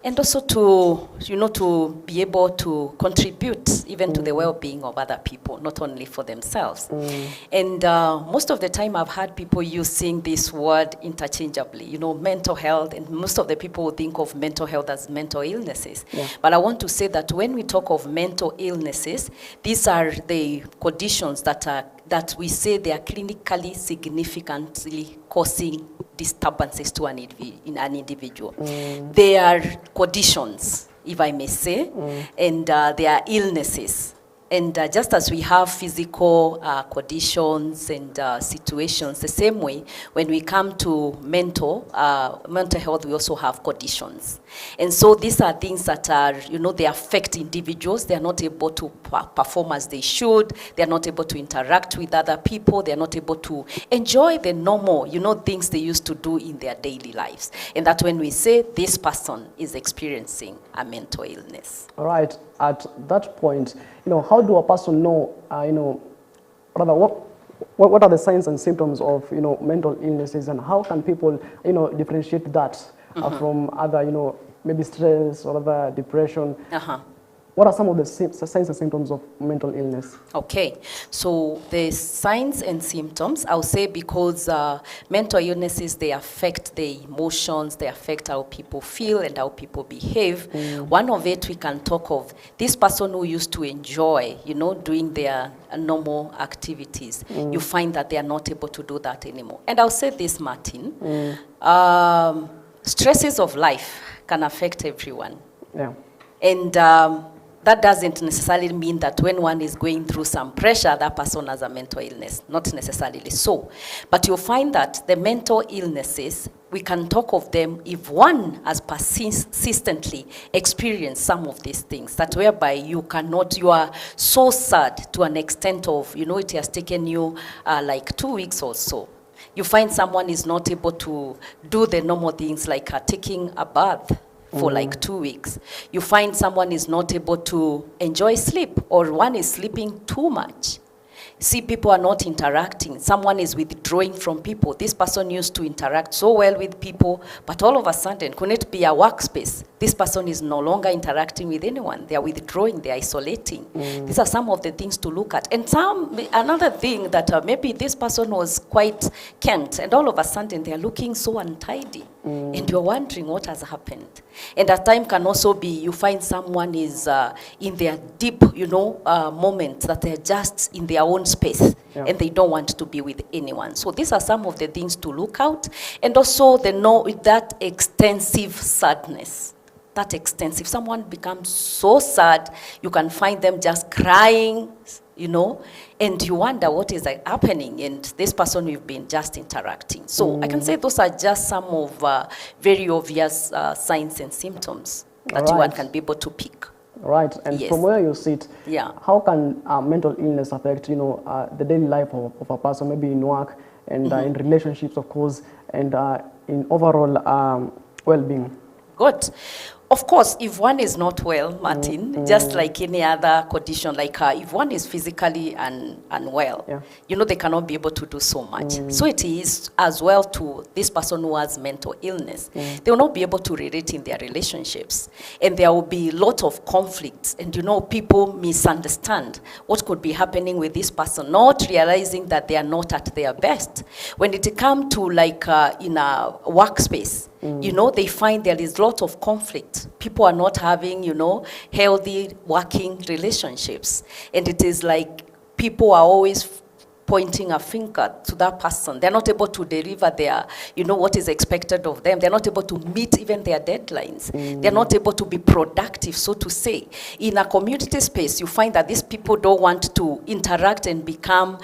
And also to, to be able to contribute even to the well-being of other people, not only for themselves. And most of the time I've had people using this word interchangeably, mental health, and most of the people will think of mental health as mental illnesses. Yeah. But I want to say that when we talk of mental illnesses, these are the conditions that we say they are clinically significantly causing disturbances to an individual. They are conditions, if I may say, and they are illnesses. And just as we have physical conditions and situations, the same way, when we come to mental health, we also have conditions. And so these are things that are, they affect individuals. They are not able to perform as they should. They are not able to interact with other people. They are not able to enjoy the normal, things they used to do in their daily lives. And that when we say this person is experiencing a mental illness. All right. At that point, how do a person know, rather what are the signs and symptoms of, mental illnesses, and how can people, differentiate that from other, maybe stress or other depression? What are some of the signs and symptoms of mental illness? Okay, so the signs and symptoms, I'll say, because mental illnesses, they affect the emotions, they affect how people feel and how people behave. One of it, we can talk of this person who used to enjoy, doing their normal activities. You find that they are not able to do that anymore. And I'll say this, Martin, stresses of life can affect everyone. Yeah. And that doesn't necessarily mean that when one is going through some pressure, that person has a mental illness. Not necessarily so. But you'll find that the mental illnesses, we can talk of them if one has persistently experienced some of these things, that whereby you are so sad to an extent of, it has taken you like 2 weeks or so. You find someone is not able to do the normal things like taking a bath for like 2 weeks. You find someone is not able to enjoy sleep, or one is sleeping too much. See, people are not interacting. Someone is withdrawing from people. This person used to interact so well with people, but all of a sudden, could it be a workspace? This person is no longer interacting with anyone. They are withdrawing, they are isolating. These are some of the things to look at. And another thing that maybe this person was quite kempt, and all of a sudden they are looking so untidy. And you're wondering what has happened. And that time can also be, you find someone is in their deep, moment that they're just in their own space, and they don't want to be with anyone. So these are some of the things to look out. And also that extensive sadness. That extensive. Someone becomes so sad, you can find them just crying, and you wonder what is happening, and this person we've been just interacting. So I can say those are just some of very obvious signs and symptoms that one can be able to pick. Right, and from where you sit, how can mental illness affect, the daily life of a person, maybe in work and in relationships, of course, and in overall well-being? Good. Of course, if one is not well, Martin, just like any other condition, like if one is physically unwell, they cannot be able to do so much. So it is as well to this person who has mental illness. They will not be able to relate in their relationships. And there will be a lot of conflicts. And people misunderstand what could be happening with this person, not realizing that they are not at their best. When it comes to like in a workspace, they find there is a lot of conflict. People are not having, healthy working relationships. And it is like people are always pointing a finger to that person. They're not able to deliver their, what is expected of them. They're not able to meet even their deadlines. They're not able to be productive, so to say. In a community space, you find that these people don't want to interact and become,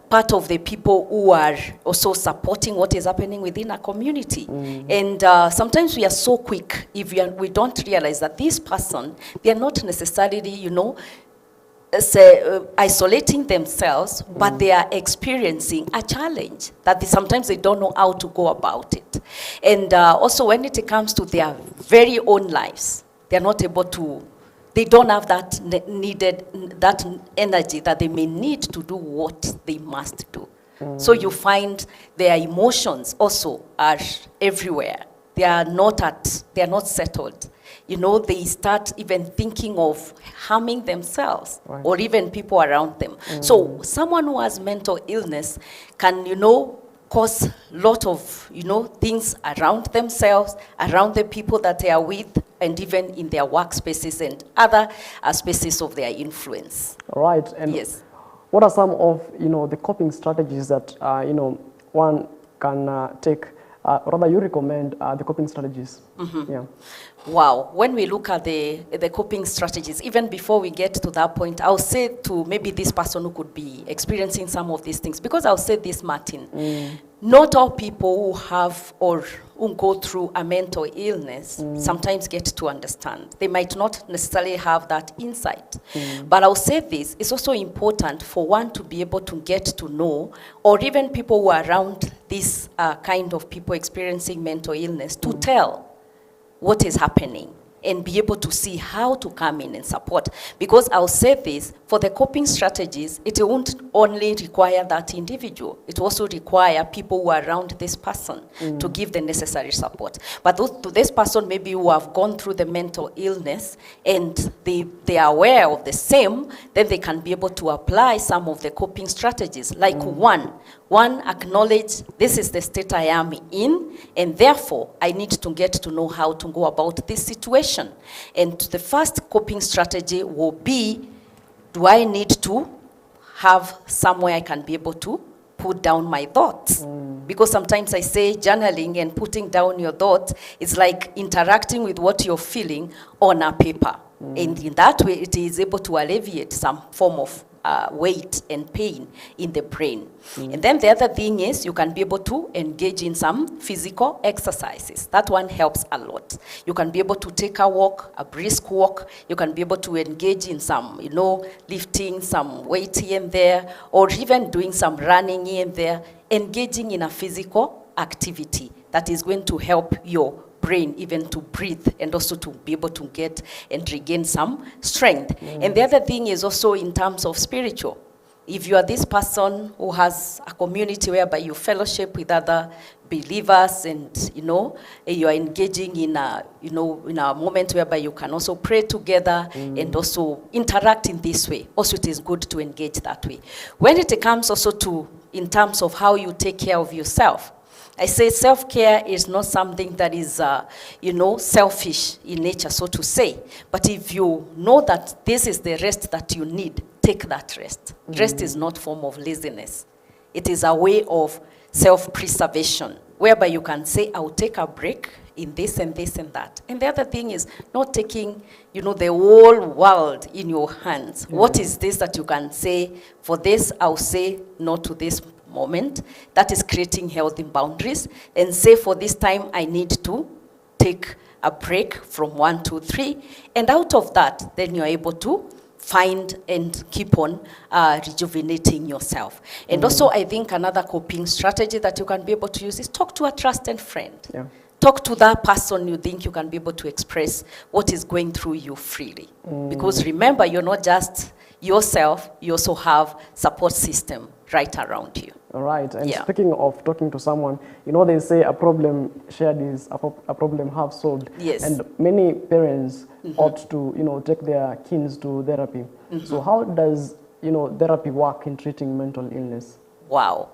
part of the people who are also supporting what is happening within a community. And sometimes we are so quick, if we don't realize that this person, they are not necessarily, isolating themselves, but they are experiencing a challenge that sometimes they don't know how to go about it. And also when it comes to their very own lives, they're not able to, they don't have that that energy that they may need to do what they must do. So you find their emotions also are everywhere. they are not settled. You know, they start even thinking of harming themselves, right, or even people around them. So someone who has mental illness can, you know, cause a lot of, you know, things around themselves, around the people that they are with, and even in their workspaces and other spaces of their influence. All right. And yes, what are some of, you know, the coping strategies that, you know, one can take, rather you recommend the coping strategies? Yeah. Wow, when we look at the coping strategies, even before we get to that point, I'll say to maybe this person who could be experiencing some of these things, because I'll say this, Martin, not all people who have or who go through a mental illness sometimes get to understand. They might not necessarily have that insight. But I'll say this, it's also important for one to be able to get to know, or even people who are around this kind of people experiencing mental illness, to tell what is happening and be able to see how to come in and support. Because I'll say this, for the coping strategies, it won't only require that individual, it also require people who are around this person to give the necessary support. But to this person maybe who have gone through the mental illness and they are aware of the same, then they can be able to apply some of the coping strategies. Like one, acknowledge this is the state I am in, and therefore I need to get to know how to go about this situation. And the first coping strategy will be, do I need to have somewhere I can be able to put down my thoughts? Because sometimes I say journaling and putting down your thoughts is like interacting with what you're feeling on a paper. And in that way, it is able to alleviate some form of weight and pain in the brain. And then the other thing is you can be able to engage in some physical exercises. That one helps a lot. You can be able to take a walk, a brisk walk. You can be able to engage in some, you know, lifting some weight here and there, or even doing some running here and there, engaging in a physical activity that is going to help your brain even to breathe and also to be able to get and regain some strength. And the other thing is also in terms of spiritual. If you are this person who has a community whereby you fellowship with other believers and, you know, you are engaging in a, you know, in a moment whereby you can also pray together and also interact in this way. Also, it is good to engage that way. When it comes also to, in terms of how you take care of yourself, I say self-care is not something that is, you know, selfish in nature, so to say. But if you know that this is the rest that you need, take that rest. Rest is not a form of laziness. It is a way of self-preservation, whereby you can say, I'll take a break in this and this and that. And the other thing is not taking, you know, the whole world in your hands. What is this that you can say, for this, I'll say no to this moment. That is creating healthy boundaries, and say for this time I need to take a break from 1, 2, 3, and out of that then you're able to find and keep on rejuvenating yourself. And also I think another coping strategy that you can be able to use is talk to a trusted friend. Talk to that person you think you can be able to express what is going through you freely. Because remember, you're not just yourself, you also have support system right around you. All right. And speaking of talking to someone, you know, they say a problem shared is a problem half solved. Yes. And many parents ought to, you know, take their kids to therapy. So how does, you know, therapy work in treating mental illness? Wow.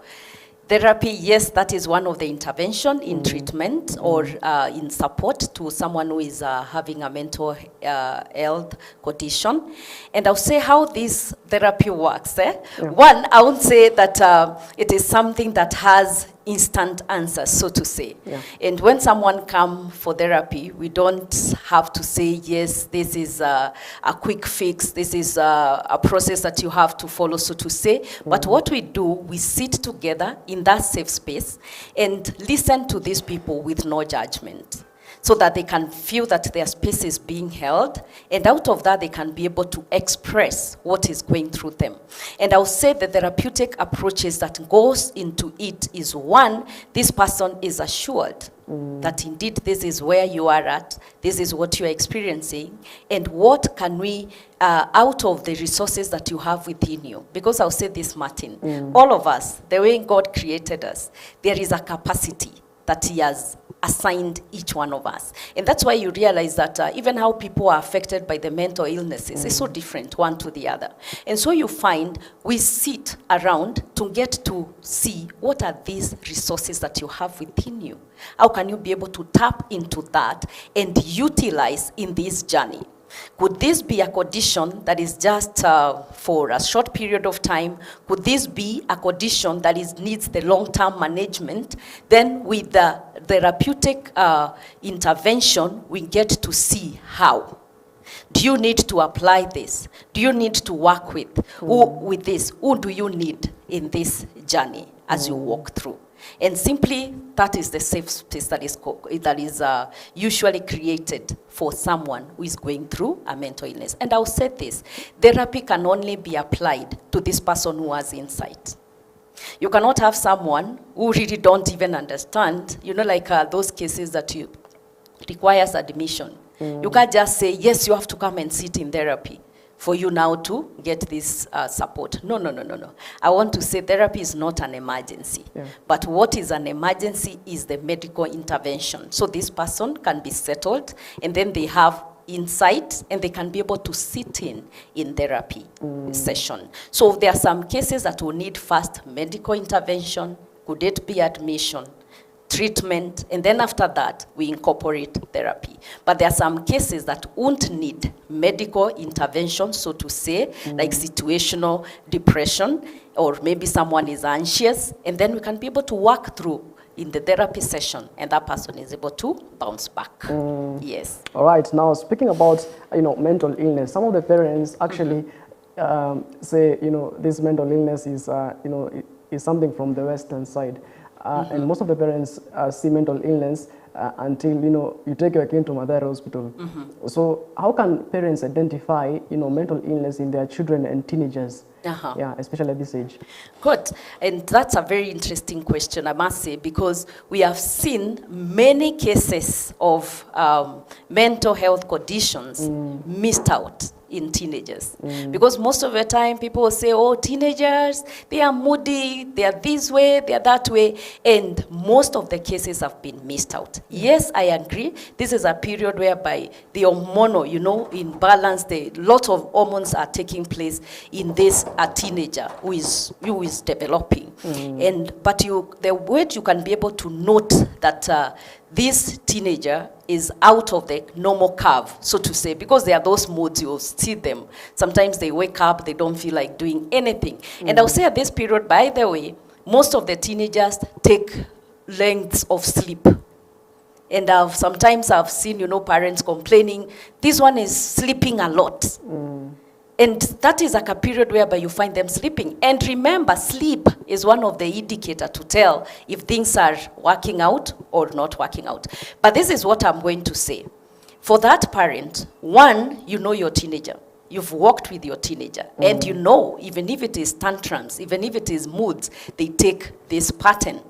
Therapy, yes, that is one of the intervention in treatment or in support to someone who is having a mental health condition. And I'll say how this therapy works. One, I won't say that it is something that has instant answers, so to say. And when someone comes for therapy, we don't have to say, yes, this is a quick fix, this is a process that you have to follow, so to say. But what we do, we sit together in that safe space and listen to these people with no judgment, so that they can feel that their space is being held, and out of that they can be able to express what is going through them. And I'll say the therapeutic approaches that goes into it is, one, this person is assured that indeed this is where you are at, this is what you are experiencing, and what can we, out of the resources that you have within you. Because I'll say this, Martin, all of us, the way God created us, there is a capacity that he has assigned each one of us. And that's why you realize that even how people are affected by the mental illnesses is so different one to the other. And so you find we sit around to get to see what are these resources that you have within you. How can you be able to tap into that and utilize in this journey? Could this be a condition that is just for a short period of time? Could this be a condition that needs the long-term management? Then with the therapeutic intervention, we get to see how. Do you need to apply this? Do you need to work with? Who with this? Who do you need in this journey as you walk through? And simply, that is the safe space that is usually created for someone who is going through a mental illness. And I'll say this, therapy can only be applied to this person who has insight. You cannot have someone who really don't even understand, you know, like those cases that requires admission. You can't just say, yes, you have to come and sit in therapy for you now to get this support. No. I want to say therapy is not an emergency. Yeah. But what is an emergency is the medical intervention. So this person can be settled, and then they have insight, and they can be able to sit in therapy session. So there are some cases that will need first medical intervention. Could it be admission? Treatment, and then after that, we incorporate therapy. But there are some cases that won't need medical intervention, so to say, like situational depression, or maybe someone is anxious, and then we can be able to work through in the therapy session, and that person is able to bounce back. Yes. All right. Now, speaking about, mental illness, some of the parents actually say, this mental illness is, is something from the Western side. And most of the parents see mental illness until, you take your kid to Mathare Hospital. So how can parents identify, mental illness in their children and teenagers? Yeah, especially at this age. Good. And that's a very interesting question, I must say, because we have seen many cases of mental health conditions missed out in teenagers. Because most of the time people will say, oh, teenagers, they are moody, they are this way, they are that way, and most of the cases have been missed out. Yes, I agree. This is a period whereby the hormonal, imbalance, lots of hormones are taking place in this teenager who is developing. But the way you can be able to note that this teenager is out of the normal curve, so to say, because there are those moods, you'll see them. Sometimes they wake up, they don't feel like doing anything. And I'll say at this period, by the way, most of the teenagers take lengths of sleep. And sometimes I've seen, parents complaining, this one is sleeping a lot. And that is like a period whereby you find them sleeping. And remember, sleep is one of the indicators to tell if things are working out or not working out. But this is what I'm going to say. For that parent, one, your teenager. You've worked with your teenager. And even if it is tantrums, even if it is moods, they take this pattern.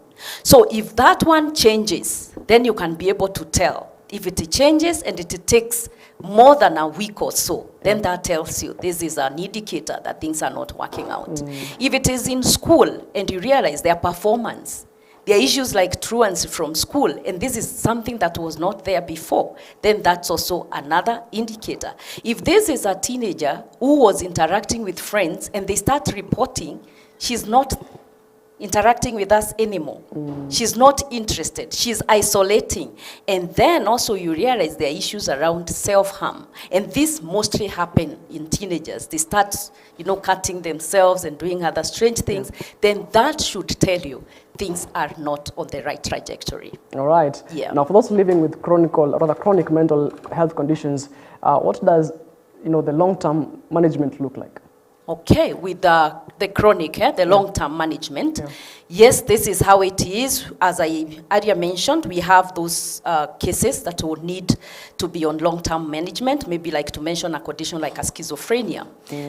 So if that one changes, then you can be able to tell. If it changes and it takes more than a week or so, then that tells you this is an indicator that things are not working out. If it is in school and you realize their performance, there are issues like truancy from school, and this is something that was not there before, then that's also another indicator. If this is a teenager who was interacting with friends and they start reporting, she's not interacting with us anymore. She's not interested. She's isolating. And then also you realize there are issues around self-harm. And this mostly happen in teenagers. They start, cutting themselves and doing other strange things. Then that should tell you things are not on the right trajectory. All right. Yeah. Now, for those living with chronic mental health conditions, what does, the long-term management look like? Okay, with the chronic, the long-term management. Yes, this is how it is. As I earlier mentioned, we have those cases that will need to be on long-term management, maybe like to mention a condition like a schizophrenia.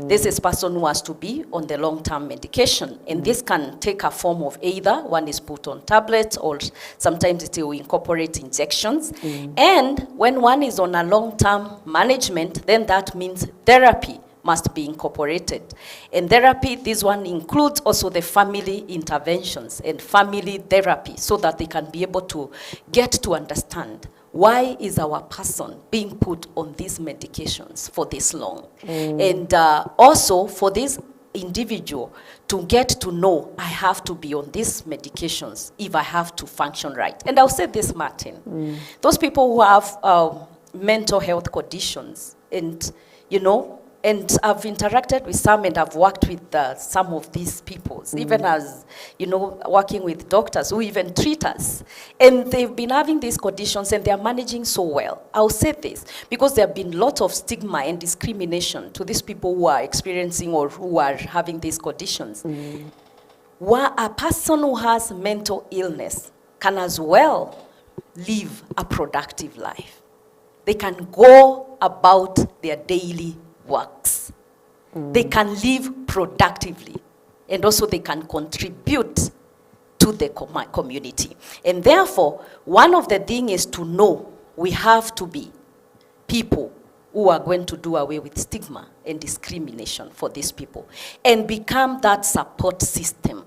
This is person who has to be on the long-term medication. And this can take a form of either one is put on tablets or sometimes it will incorporate injections. And when one is on a long-term management, then that means therapy must be incorporated. And therapy, this one includes also the family interventions and family therapy so that they can be able to get to understand why is our person being put on these medications for this long. And also for this individual to get to know I have to be on these medications if I have to function right. And I'll say this, Martin, those people who have mental health conditions and, you know, and I've interacted with some and I've worked with some of these people, even as, you know, working with doctors who even treat us. And they've been having these conditions and they're managing so well. I'll say this, because there have been lots of stigma and discrimination to these people who are experiencing or who are having these conditions. Where a person who has mental illness can as well live a productive life. They can go about their daily works. They can live productively, and also they can contribute to the community. And therefore, one of the things is to know we have to be people who are going to do away with stigma and discrimination for these people and become that support system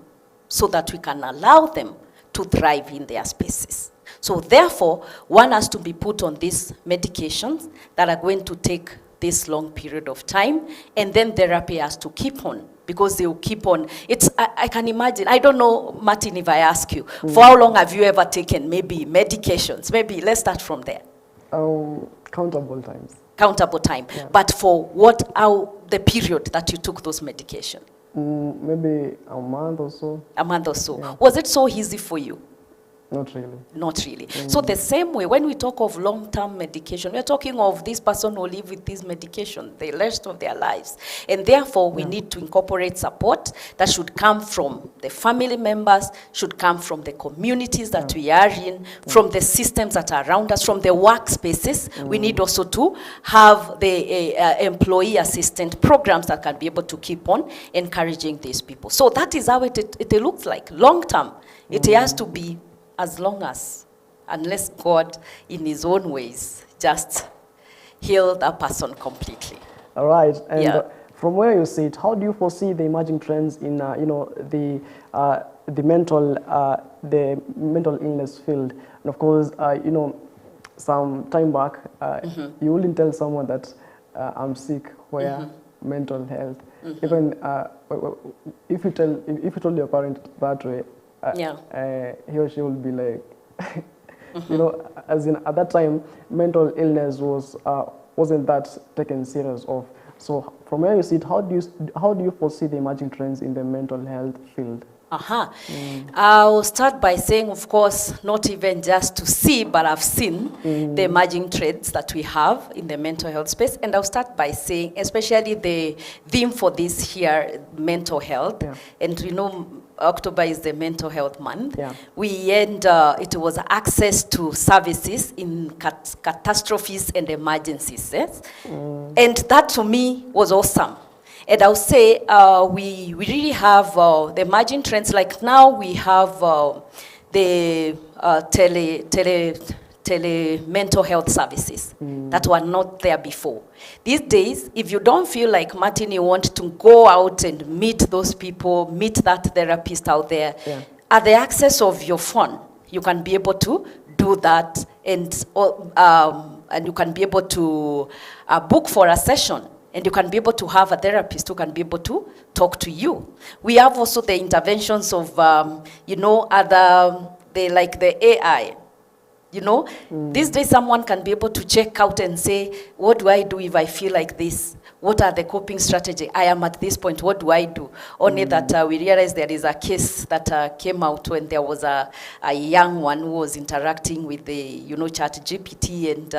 so that we can allow them to thrive in their spaces. So therefore, one has to be put on these medications that are going to take this long period of time, and then therapy has to keep on, because they will keep on. I can imagine, I don't know, Martin, if I ask you, for how long have you ever taken maybe medications? Maybe let's start from there. Countable times. Countable time. Yeah. But for how the period that you took those medications? Maybe a month or so. A month or so. Yeah. Was it so easy for you? Not really. Not really. So the same way, when we talk of long-term medication, we're talking of this person who live with this medication the rest of their lives. And therefore, we need to incorporate support that should come from the family members, should come from the communities that we are in, from the systems that are around us, from the workspaces. We need also to have the employee assistant programs that can be able to keep on encouraging these people. So that is how it looks like. Long-term, it has to be as long as, unless God in his own ways just heal that person completely. All right, and from where you sit, how do you foresee the emerging trends in the mental illness field? And of course, some time back, you wouldn't tell someone that I'm sick, where mental health. Even if you told your parent that way, he or she will be like, as in at that time, mental illness wasn't that taken serious of. So from where you sit, how do you foresee the emerging trends in the mental health field? I'll start by saying, of course, not even just to see, but I've seen the emerging trends that we have in the mental health space. And I'll start by saying, especially the theme for this here, mental health. And October is the mental health month. It was access to services in catastrophes and emergencies. Yes? And that to me was awesome. And I'll say we really have the emerging trends. Like now we have the tele mental health services that were not there before. These days, if you don't feel like, Martin, you want to go out and meet those people, meet that therapist out there, at the access of your phone, you can be able to do that, and you can be able to book for a session. And you can be able to have a therapist who can be able to talk to you. We have also the interventions of, like the AI. These days someone can be able to check out and say, what do I do if I feel like this? What are the coping strategies? I am at this point, what do I do? Only that we realized there is a case that came out when there was a young one who was interacting with the, ChatGPT, and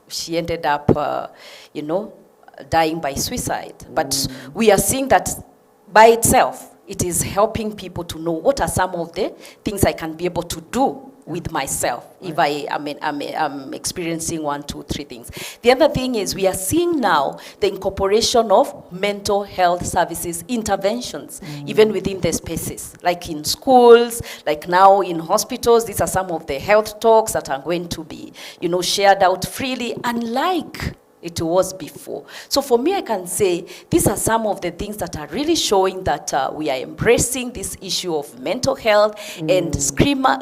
she ended up, dying by suicide. But we are seeing that by itself, it is helping people to know what are some of the things I can be able to do with myself if I'm experiencing 1, 2, 3 things. The other thing is we are seeing now the incorporation of mental health services interventions, even within the spaces, like in schools, like now in hospitals. These are some of the health talks that are going to be, shared out freely, unlike it was before. So for me, I can say these are some of the things that are really showing that we are embracing this issue of mental health, and stigma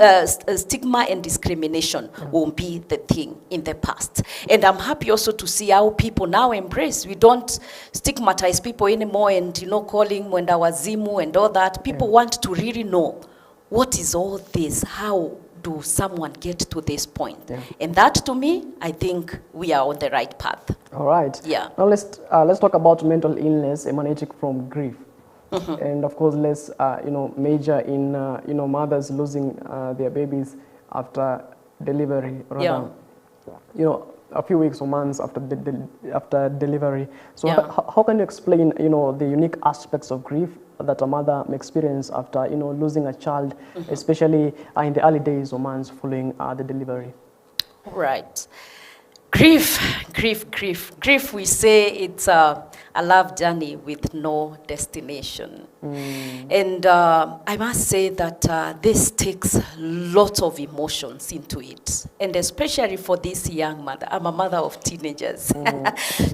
and discrimination won't be the thing in the past. And I'm happy also to see how people now embrace. We don't stigmatize people anymore and, calling mwenda wazimu and all that. People want to really know, what is all this? How do someone get to this point? Yeah. And that, to me, I think we are on the right path. All right. Yeah. Now let's talk about mental illness emanating from grief. And of course, let's major in mothers losing their babies after delivery, rather, a few weeks or months after after delivery. So how can you explain the unique aspects of grief that a mother may experience after losing a child, especially in the early days or months following the delivery? Right. Grief, we say it's a love journey with no destination. And I must say that this takes lots of emotions into it. And especially for this young mother, I'm a mother of teenagers.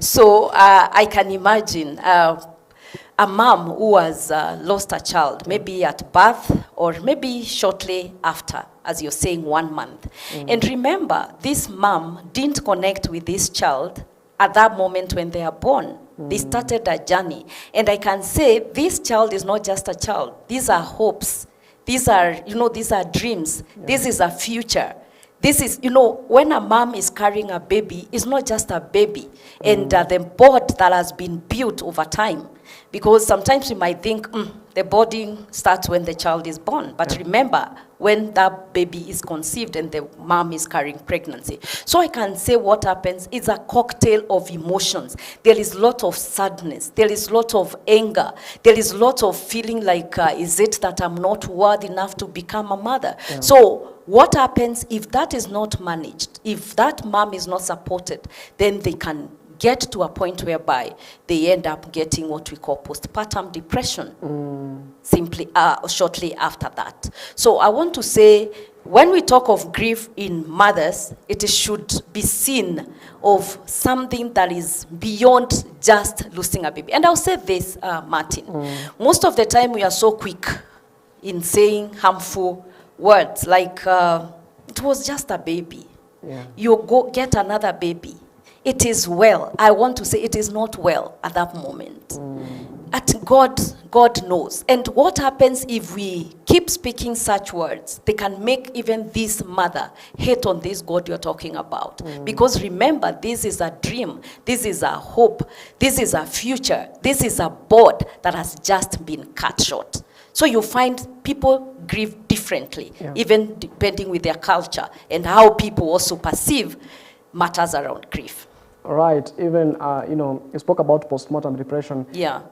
So I can imagine a mom who has lost a child, maybe at birth or maybe shortly after, as you're saying, 1 month. And remember, this mom didn't connect with this child at that moment when they are born. They started a journey. And I can say this child is not just a child. These are hopes. These are, these are dreams. This is a future. This is, when a mom is carrying a baby, it's not just a baby. And the board that has been built over time. Because sometimes you might think, the body starts when the child is born. But remember, when that baby is conceived and the mom is carrying pregnancy. So I can say what happens is a cocktail of emotions. There is a lot of sadness. There is a lot of anger. There is a lot of feeling like, is it that I'm not worthy enough to become a mother? So what happens if that is not managed? If that mom is not supported, then they can get to a point whereby they end up getting what we call postpartum depression, simply shortly after that. So I want to say, when we talk of grief in mothers, it should be seen of something that is beyond just losing a baby. And I'll say this, Martin, most of the time we are so quick in saying harmful words like, it was just a baby. You go get another baby. It is well. I want to say it is not well at that moment. At God knows. And what happens if we keep speaking such words? They can make even this mother hate on this God you're talking about. Because remember, this is a dream. This is a hope. This is a future. This is a board that has just been cut short. So you find people grieve differently, even depending with their culture and how people also perceive matters around grief. Right. Even, you spoke about postmortem depression. Yeah.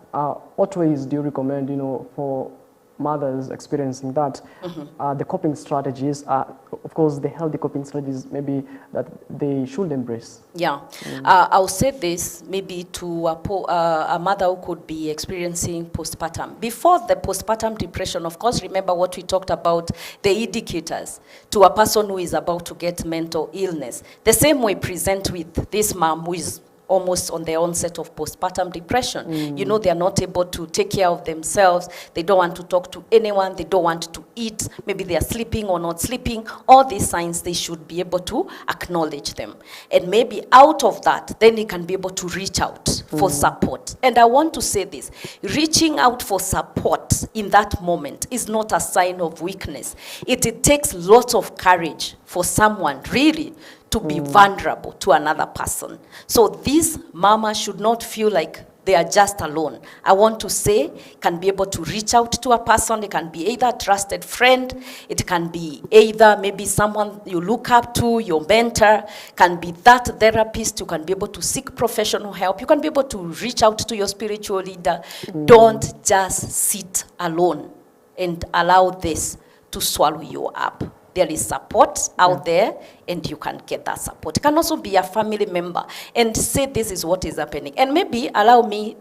What ways do you recommend, for mothers experiencing that? The coping strategies, of course, the healthy coping strategies maybe that they should embrace. Yeah. I'll say this maybe to a mother who could be experiencing postpartum. Before the postpartum depression, of course, remember what we talked about, the indicators to a person who is about to get mental illness. The same way present with this mom who is almost on the onset of postpartum depression. They are not able to take care of themselves. They don't want to talk to anyone. They don't want to eat. Maybe they are sleeping or not sleeping. All these signs, they should be able to acknowledge them. And maybe out of that, then they can be able to reach out for support. And I want to say this, reaching out for support in that moment is not a sign of weakness. It takes lots of courage for someone really to be vulnerable to another person. So this mama should not feel like they are just alone. I want to say, can be able to reach out to a person. It can be either a trusted friend. It can be either maybe someone you look up to, your mentor. Can be that therapist. You can be able to seek professional help. You can be able to reach out to your spiritual leader. Don't just sit alone and allow this to swallow you up. There is support out there, and you can get that support. It can also be a family member and say this is what is happening. And maybe allow me,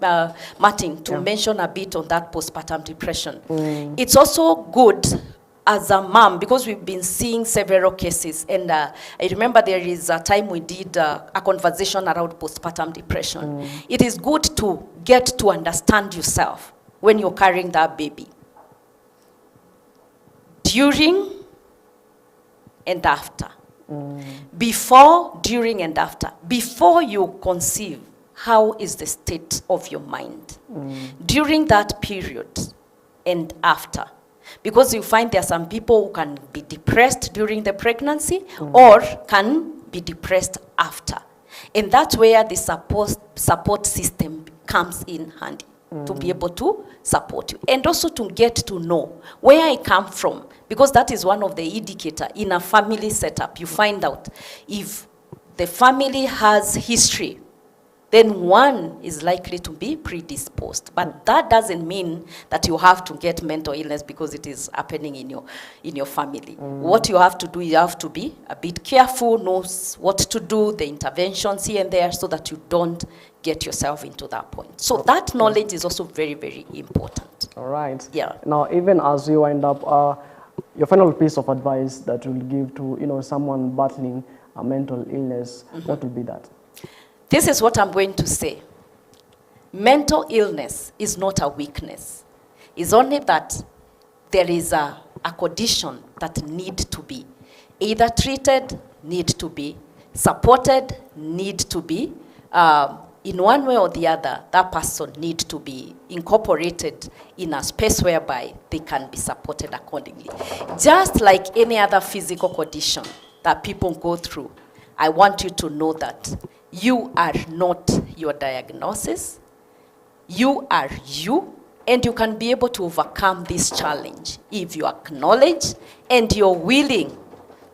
Martin, to mention a bit on that postpartum depression. It's also good as a mom, because we've been seeing several cases, and I remember there is a time we did a conversation around postpartum depression. It is good to get to understand yourself when you're carrying that baby. During and after. Before, during, and after. Before you conceive, how is the state of your mind? During that period and after. Because you find there are some people who can be depressed during the pregnancy or can be depressed after. And that's where the support system comes in handy to be able to support you. And also to get to know where I come from, because that is one of the indicators in a family setup. You find out if the family has history, then one is likely to be predisposed. But that doesn't mean that you have to get mental illness because it is happening in your family. What you have to do, you have to be a bit careful, know what to do, the interventions here and there, so that you don't get yourself into that point. So that knowledge is also very, very important. All right. Yeah. Now, even as you wind up, your final piece of advice that you will give to someone battling a mental illness, what will be that? This is what I'm going to say. Mental illness is not a weakness. It's only that there is a condition that need to be either treated, need to be supported, need to be, in one way or the other, that person need to be incorporated in a space whereby they can be supported accordingly. Just like any other physical condition that people go through, I want you to know that you are not your diagnosis. You are you, and you can be able to overcome this challenge if you acknowledge and you're willing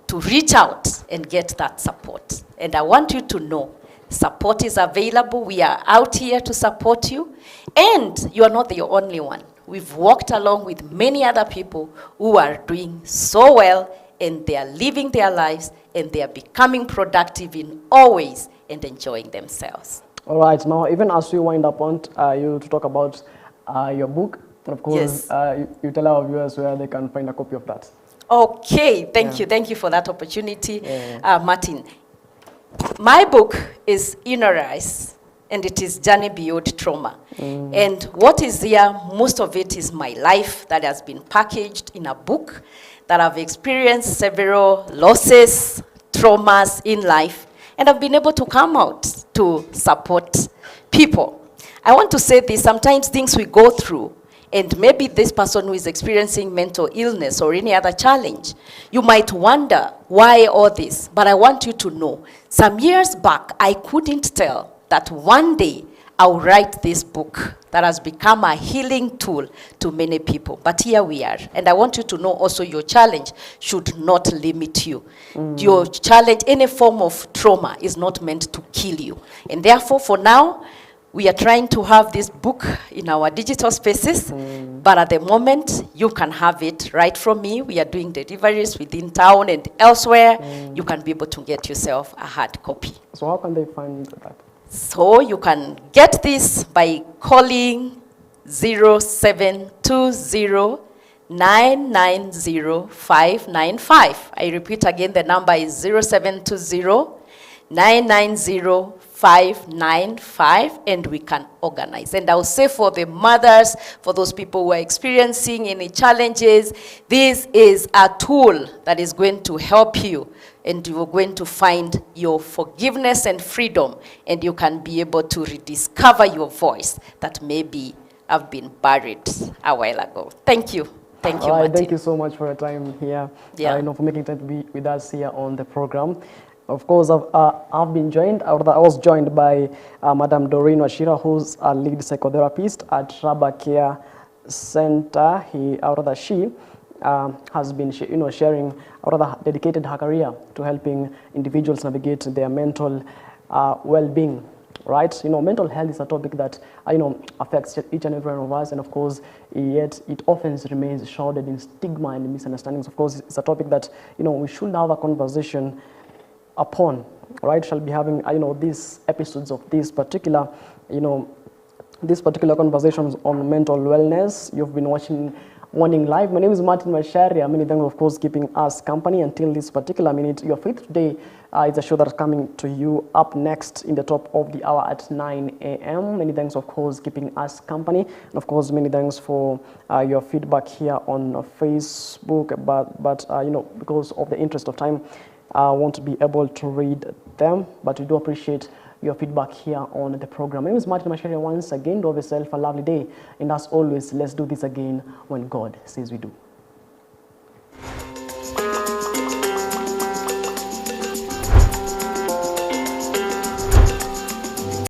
to reach out and get that support. And I want you to know support is available. We are out here to support you, and you are not the only one. We've walked along with many other people who are doing so well, and they are living their lives, and they are becoming productive in all ways and enjoying themselves. All right. Now, even as we wind up, want you to talk about your book. And of course, Yes. You tell our viewers where they can find a copy of that. Okay, thank you. Thank you for that opportunity, Martin. My book is Inner Rise, and it is Journey Beyond Trauma. And what is here, most of it is my life that has been packaged in a book, that I've experienced several losses, traumas in life, and I've been able to come out to support people. I want to say this, sometimes things we go through, and maybe this person who is experiencing mental illness or any other challenge, you might wonder why all this, but I want you to know, some years back, I couldn't tell that one day I'll write this book that has become a healing tool to many people. But here we are. And I want you to know also your challenge should not limit you. Your challenge, any form of trauma is not meant to kill you. And therefore, for now, we are trying to have this book in our digital spaces, but at the moment, you can have it right from me. We are doing deliveries within town and elsewhere. You can be able to get yourself a hard copy. So how can they find that? So you can get this by calling 0720-990-595. I repeat again, the number is 0720-990-595, and we can organize. And I'll say for the mothers, for those people who are experiencing any challenges, this is a tool that is going to help you, and you're going to find your forgiveness and freedom, and you can be able to rediscover your voice that maybe have been buried a while ago. Thank you. Thank you, Martin. Thank you so much for your time here, for making time to be with us here on the program. Of course, I've been joined, I was joined by Madam Doreen Wachira, who's a lead psychotherapist at Raba Care Center. She has been sharing, dedicated her career to helping individuals navigate their mental well-being. Right? Mental health is a topic that affects each and every one of us, and of course, yet it often remains shrouded in stigma and misunderstandings. Of course, it's a topic that we should have a conversation upon. Right? Shall be having these episodes of these particular conversations on mental wellness. You've been watching Morning Live. My name is Martin Masharia. Many thanks, of course, keeping us company until this particular minute. Your Faith Today is a show that's coming to you up next in the top of the hour at 9 a.m. Many thanks, of course, keeping us company. And, of course, many thanks for your feedback here on Facebook. But you know, because of the interest of time, I won't be able to read them. But we do appreciate your feedback here on the program. My name is Martin Masharia once again. Do have yourself a lovely day. And as always, let's do this again when God says we do.